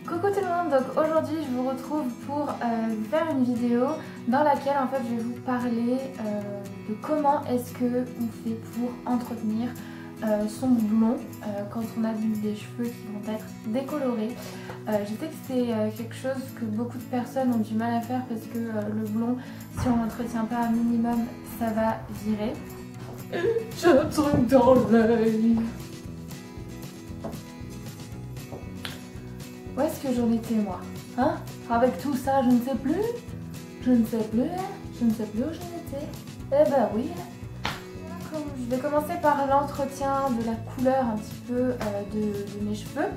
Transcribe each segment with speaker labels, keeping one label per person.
Speaker 1: Coucou tout le monde, donc aujourd'hui je vous retrouve pour faire une vidéo dans laquelle en fait je vais vous parler de comment est-ce que on fait pour entretenir son blond quand on a des cheveux qui vont être décolorés. Je sais que c'est quelque chose que beaucoup de personnes ont du mal à faire parce que le blond, si on n'entretient pas un minimum, ça va virer. J'ai un truc dans l'œil. Où est-ce que j'en étais moi? Hein? Avec tout ça, je ne sais plus. Je ne sais plus où j'en étais. Eh ben oui. Je vais commencer par l'entretien de la couleur un petit peu de mes cheveux.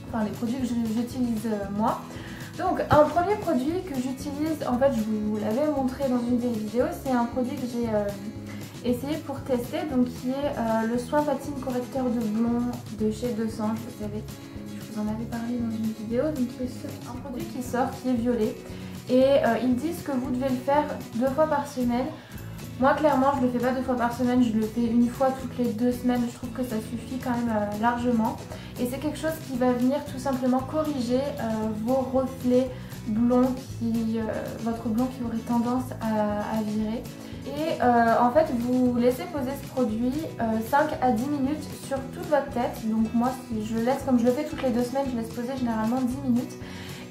Speaker 1: Enfin, les produits que j'utilise moi. Donc, un premier produit que j'utilise, en fait, je vous l'avais montré dans une des vidéos, c'est un produit que j'ai essayé pour tester, donc qui est le soin patine correcteur de blond de chez Desange, vous savez. Je vous en avais parlé dans une vidéo, donc c'est un produit qui sort, qui est violet. Et ils disent que vous devez le faire 2 fois par semaine. Moi clairement je le fais pas 2 fois par semaine, je le fais une fois toutes les 2 semaines, je trouve que ça suffit quand même largement. Et c'est quelque chose qui va venir tout simplement corriger vos reflets blonds, votre blond qui aurait tendance à virer. Et en fait vous laissez poser ce produit 5 à 10 minutes sur toute votre tête. Donc moi je laisse, comme je le fais toutes les 2 semaines, je laisse poser généralement 10 minutes.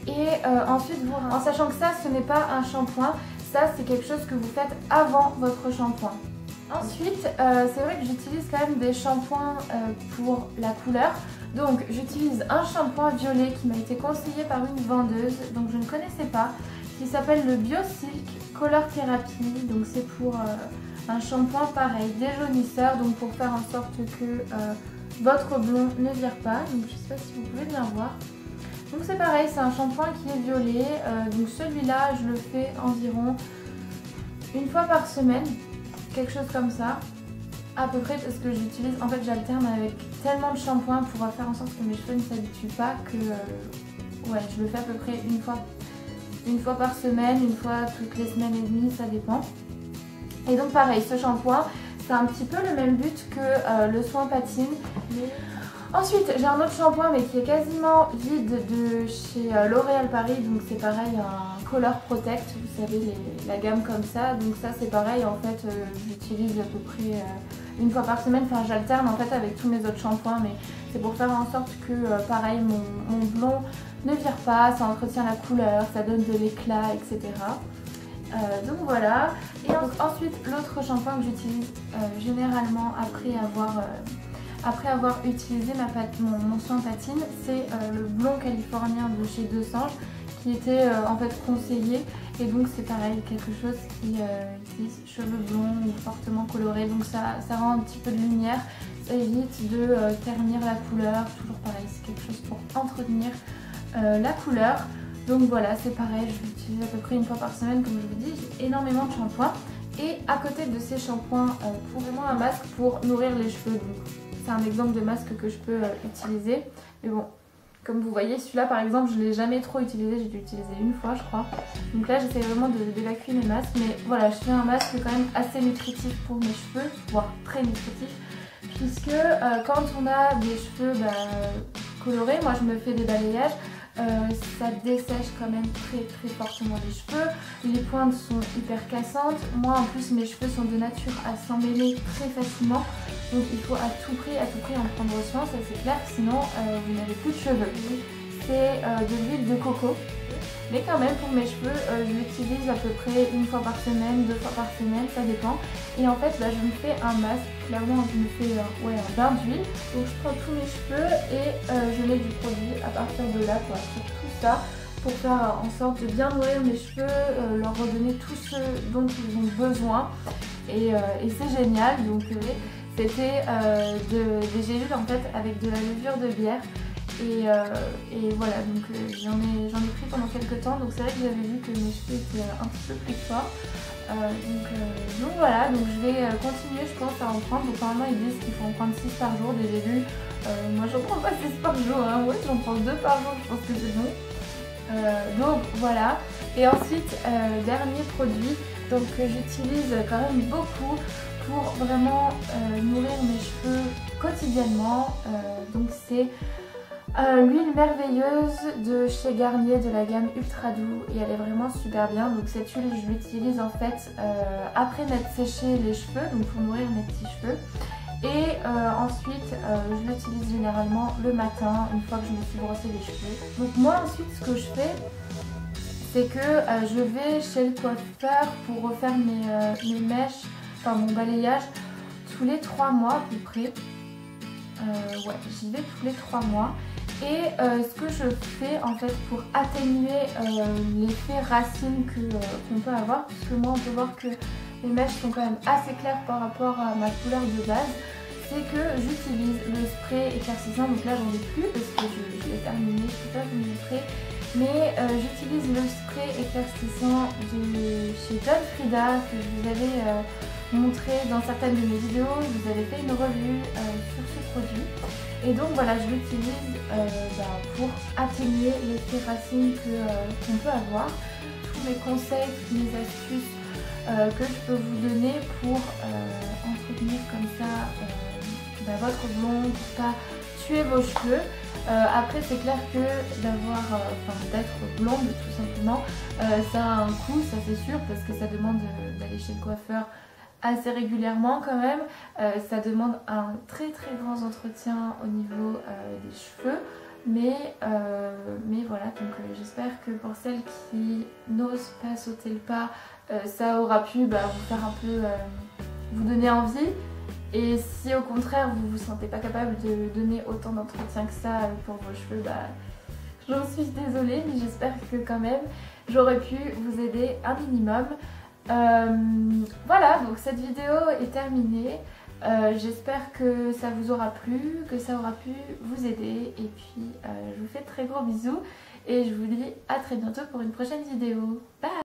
Speaker 1: Et ensuite, en sachant que ça ce n'est pas un shampoing, ça c'est quelque chose que vous faites avant votre shampoing. Ensuite, c'est vrai que j'utilise quand même des shampoings pour la couleur. Donc j'utilise un shampoing violet qui m'a été conseillé par une vendeuse, donc je ne connaissais pas, qui s'appelle le BioSilk Color Therapy. Donc c'est pour un shampoing pareil, déjaunisseur, donc pour faire en sorte que votre blond ne vire pas. Donc je ne sais pas si vous pouvez bien voir. Donc c'est pareil, c'est un shampoing qui est violet, donc celui-là je le fais environ une fois par semaine, quelque chose comme ça, à peu près, parce que j'utilise, en fait j'alterne avec tellement de shampoings pour faire en sorte que mes cheveux ne s'habituent pas que ouais, je le fais à peu près une fois par semaine, une fois toutes les semaines et demie, ça dépend. Et donc pareil, ce shampoing c'est un petit peu le même but que le soin patine, mais... Ensuite, j'ai un autre shampoing mais qui est quasiment vide de chez L'Oréal Paris, donc c'est pareil, un Color Protect, vous savez, la gamme comme ça. Donc ça c'est pareil, en fait j'utilise à peu près une fois par semaine, enfin j'alterne en fait avec tous mes autres shampoings, mais c'est pour faire en sorte que pareil mon blond ne vire pas, ça entretient la couleur, ça donne de l'éclat, etc. Donc voilà. Et donc, ensuite l'autre shampoing que j'utilise généralement après avoir utilisé mon soin patine, c'est le blond californien de chez Desange qui était en fait conseillé, et donc c'est pareil, quelque chose qui utilise cheveux blonds ou fortement colorés, donc ça rend un petit peu de lumière, ça évite de ternir la couleur, toujours pareil, c'est quelque chose pour entretenir la couleur. Donc voilà, c'est pareil, je l'utilise à peu près une fois par semaine, comme je vous dis, j'ai énormément de shampoings. Et à côté de ces shampoings, pour vraiment un masque pour nourrir les cheveux. C'est un exemple de masque que je peux utiliser. Mais bon, comme vous voyez, celui-là par exemple, je ne l'ai jamais trop utilisé. J'ai dû l'utiliser une fois, je crois. Donc là, j'essaie vraiment d'évacuer mes masques. Mais voilà, je fais un masque quand même assez nutritif pour mes cheveux, voire très nutritif. Puisque quand on a des cheveux colorés, moi je me fais des balayages. Ça dessèche quand même très fortement les cheveux, les pointes sont hyper cassantes, moi en plus mes cheveux sont de nature à s'emmêler très facilement, donc il faut à tout prix en prendre soin, ça c'est clair, sinon vous n'avez plus de cheveux. C'est de l'huile de coco, mais quand même pour mes cheveux je l'utilise à peu près une fois par semaine, 2 fois par semaine, ça dépend. Et en fait je me fais un masque, clairement je me fais un bain d'huile, donc je prends tous mes cheveux et je mets du produit à partir de là quoi, sur tout ça, pour faire en sorte de bien nourrir mes cheveux, leur redonner tout ce dont ils ont besoin, et c'est génial. Donc c'était des gélules en fait avec de la levure de bière. Et voilà, donc j'en ai pris pendant quelques temps, donc c'est vrai que j'avais vu que mes cheveux étaient un petit peu plus forts. Donc voilà, donc je vais continuer je pense à en prendre. Donc normalement ils disent qu'il faut en prendre 6 par jour des gélules. Moi j'en prends pas 6 par jour, hein. Ouais, j'en prends 2 par jour, je pense que c'est bon. Donc voilà. Et ensuite, dernier produit donc, que j'utilise quand même beaucoup pour vraiment nourrir mes cheveux quotidiennement. Donc c'est L'huile merveilleuse de chez Garnier de la gamme Ultra Doux et elle est vraiment super bien. Donc cette huile je l'utilise en fait après m'être séché les cheveux, donc pour nourrir mes petits cheveux. Et ensuite je l'utilise généralement le matin une fois que je me suis brossé les cheveux. Donc moi ensuite ce que je fais c'est que je vais chez le coiffeur pour refaire mes mèches, enfin mon balayage tous les 3 mois à peu près. Ouais, j'y vais tous les 3 mois. Et ce que je fais en fait pour atténuer l'effet racine qu'on peut avoir, puisque moi on peut voir que les mèches sont quand même assez claires par rapport à ma couleur de base, c'est que j'utilise le spray éclaircissant. Donc là j'en ai plus parce que je l'ai terminé, je peux pas vous montrer. Mais j'utilise le spray éclaircissant de chez John Frieda que je vous avais montré dans certaines de mes vidéos. Je vous avais fait une revue sur ce produit. Et donc voilà, je l'utilise pour atténuer l'effet racine qu'on peut avoir. Tous mes conseils, toutes mes astuces que je peux vous donner pour entretenir comme ça votre blonde, pour pas tuer vos cheveux. Après c'est clair que d'être blonde tout simplement, ça a un coût, ça c'est sûr, parce que ça demande d'aller chez le coiffeur assez régulièrement quand même. Ça demande un très grand entretien au niveau des cheveux. Mais voilà, donc j'espère que pour celles qui n'osent pas sauter le pas, ça aura pu vous faire un peu, vous donner envie. Et si au contraire vous vous sentez pas capable de donner autant d'entretien que ça pour vos cheveux, j'en suis désolée, mais j'espère que quand même j'aurais pu vous aider un minimum. Voilà, donc cette vidéo est terminée. J'espère que ça vous aura plu, que ça aura pu vous aider. Et puis je vous fais de très gros bisous et je vous dis à très bientôt pour une prochaine vidéo. Bye!